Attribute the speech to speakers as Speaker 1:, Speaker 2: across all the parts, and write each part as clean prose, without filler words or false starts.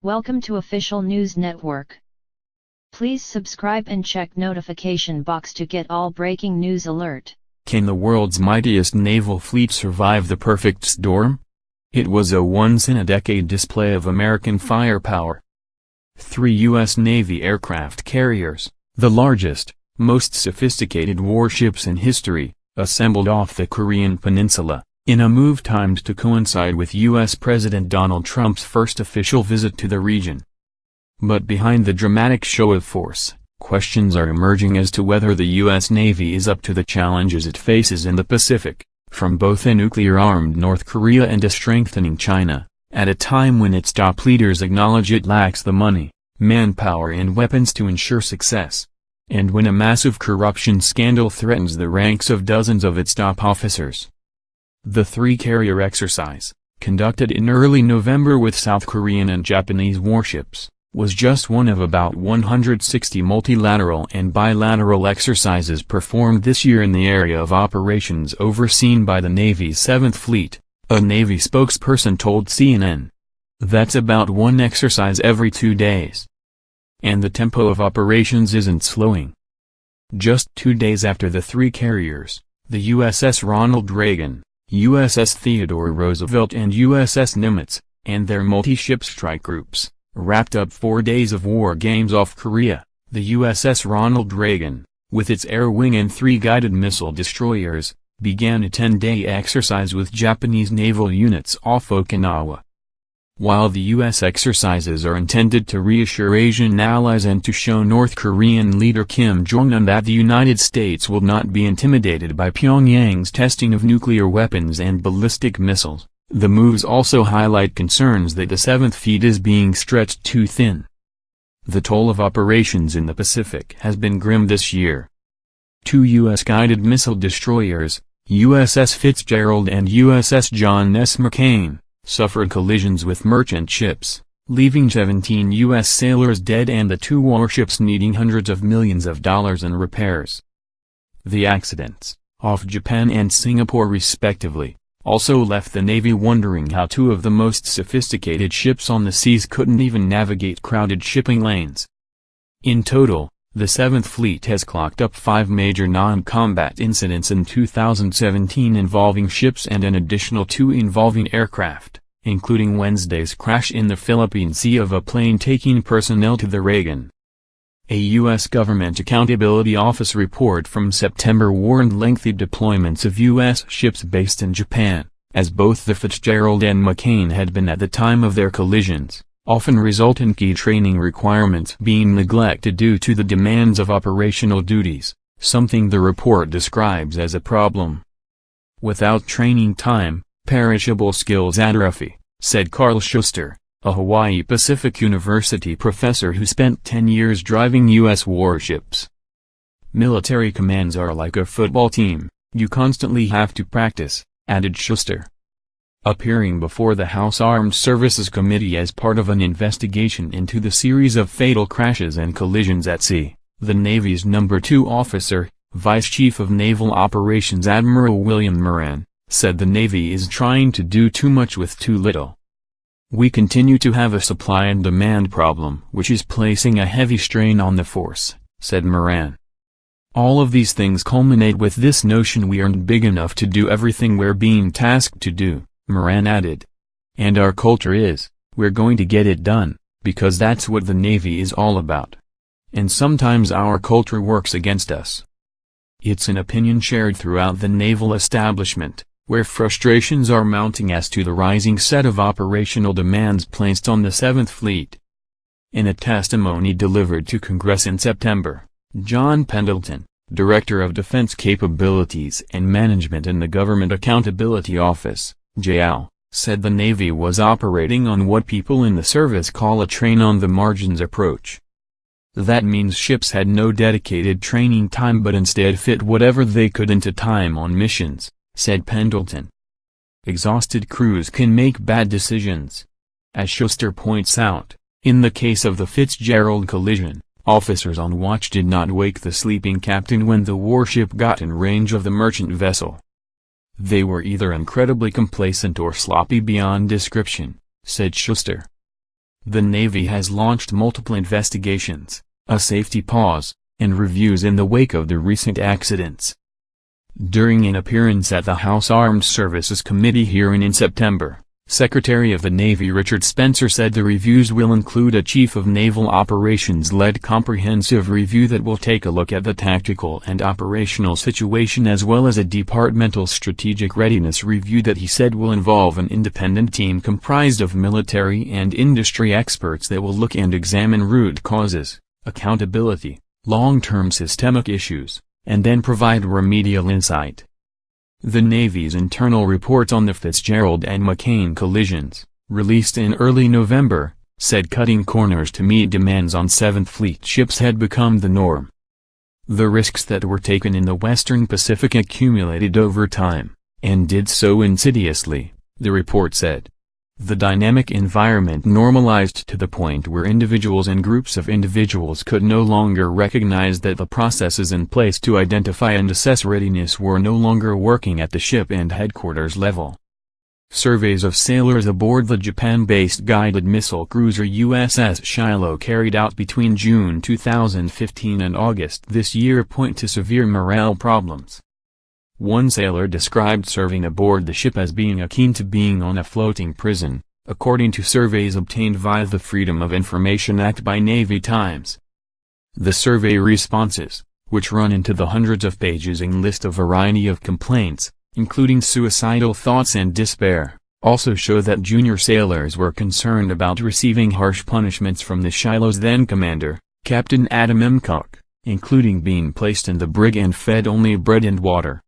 Speaker 1: Welcome to Official News Network. Please subscribe and check notification box to get all breaking news alert.
Speaker 2: Can the world's mightiest naval fleet survive the perfect storm? It was a once-in-a-decade display of American firepower. 3 U.S. Navy aircraft carriers, the largest, most sophisticated warships in history, assembled off the Korean peninsula, in a move timed to coincide with U.S. President Donald Trump's first official visit to the region. But behind the dramatic show of force, questions are emerging as to whether the U.S. Navy is up to the challenges it faces in the Pacific, from both a nuclear-armed North Korea and a strengthening China, at a time when its top leaders acknowledge it lacks the money, manpower and weapons to ensure success, and when a massive corruption scandal threatens the ranks of dozens of its top officers. The three-carrier exercise, conducted in early November with South Korean and Japanese warships, was just one of about 160 multilateral and bilateral exercises performed this year in the area of operations overseen by the Navy's 7th Fleet, a Navy spokesperson told CNN. That's about one exercise every 2 days. And the tempo of operations isn't slowing. Just 2 days after the three carriers, the USS Ronald Reagan, USS Theodore Roosevelt and USS Nimitz, and their multi-ship strike groups, wrapped up 4 days of war games off Korea. The USS Ronald Reagan, with its air wing and 3 guided missile destroyers, began a 10-day exercise with Japanese naval units off Okinawa. While the U.S. exercises are intended to reassure Asian allies and to show North Korean leader Kim Jong-un that the United States will not be intimidated by Pyongyang's testing of nuclear weapons and ballistic missiles, the moves also highlight concerns that the 7th Fleet is being stretched too thin. The toll of operations in the Pacific has been grim this year. 2 U.S. guided missile destroyers, USS Fitzgerald and USS John S. McCain, suffered collisions with merchant ships, leaving 17 U.S. sailors dead and the 2 warships needing hundreds of millions of dollars in repairs. The accidents, off Japan and Singapore respectively, also left the Navy wondering how 2 of the most sophisticated ships on the seas couldn't even navigate crowded shipping lanes. In total, the 7th Fleet has clocked up 5 major non-combat incidents in 2017 involving ships and an additional 2 involving aircraft, including Wednesday's crash in the Philippine Sea of a plane taking personnel to the Reagan. A U.S. Government Accountability Office report from September warned lengthy deployments of U.S. ships based in Japan, as both the Fitzgerald and McCain had been at the time of their collisions, often result in key training requirements being neglected due to the demands of operational duties, something the report describes as a problem. Without training time, perishable skills atrophy, said Carl Schuster, a Hawaii Pacific University professor who spent 10 years driving U.S. warships. Military commands are like a football team, you constantly have to practice, added Schuster. Appearing before the House Armed Services Committee as part of an investigation into the series of fatal crashes and collisions at sea, the Navy's No. 2 officer, Vice Chief of Naval Operations Admiral William Moran, said the Navy is trying to do too much with too little. We continue to have a supply and demand problem which is placing a heavy strain on the force, said Moran. All of these things culminate with this notion we aren't big enough to do everything we're being tasked to do, Moran added. And our culture is, we're going to get it done, because that's what the Navy is all about. And sometimes our culture works against us. It's an opinion shared throughout the naval establishment, where frustrations are mounting as to the rising set of operational demands placed on the 7th Fleet. In a testimony delivered to Congress in September, John Pendleton, Director of Defense Capabilities and Management in the Government Accountability Office, JAL, said the Navy was operating on what people in the service call a train-on-the-margins approach. That means ships had no dedicated training time but instead fit whatever they could into time on missions, said Pendleton. Exhausted crews can make bad decisions. As Schuster points out, in the case of the Fitzgerald collision, officers on watch did not wake the sleeping captain when the warship got in range of the merchant vessel. They were either incredibly complacent or sloppy beyond description, said Schuster. The Navy has launched multiple investigations, a safety pause, and reviews in the wake of the recent accidents. During an appearance at the House Armed Services Committee hearing in September, Secretary of the Navy Richard Spencer said the reviews will include a Chief of Naval Operations-led comprehensive review that will take a look at the tactical and operational situation as well as a departmental strategic readiness review that he said will involve an independent team comprised of military and industry experts that will look and examine root causes, accountability, long-term systemic issues, and then provide remedial insight. The Navy's internal report on the Fitzgerald and McCain collisions, released in early November, said cutting corners to meet demands on 7th Fleet ships had become the norm. The risks that were taken in the Western Pacific accumulated over time, and did so insidiously, the report said. The dynamic environment normalized to the point where individuals and groups of individuals could no longer recognize that the processes in place to identify and assess readiness were no longer working at the ship and headquarters level. Surveys of sailors aboard the Japan-based guided missile cruiser USS Shiloh carried out between June 2015 and August this year point to severe morale problems. One sailor described serving aboard the ship as being akin to being on a floating prison, according to surveys obtained via the Freedom of Information Act by Navy Times. The survey responses, which run into the hundreds of pages and list a variety of complaints, including suicidal thoughts and despair, also show that junior sailors were concerned about receiving harsh punishments from the Shiloh's then-commander, Captain Adam M. Cook, including being placed in the brig and fed only bread and water.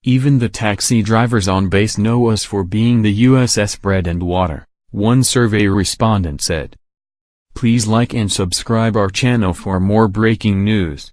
Speaker 2: Even the taxi drivers on base know us for being the USS bread and water, one survey respondent said. Please like and subscribe our channel for more breaking news.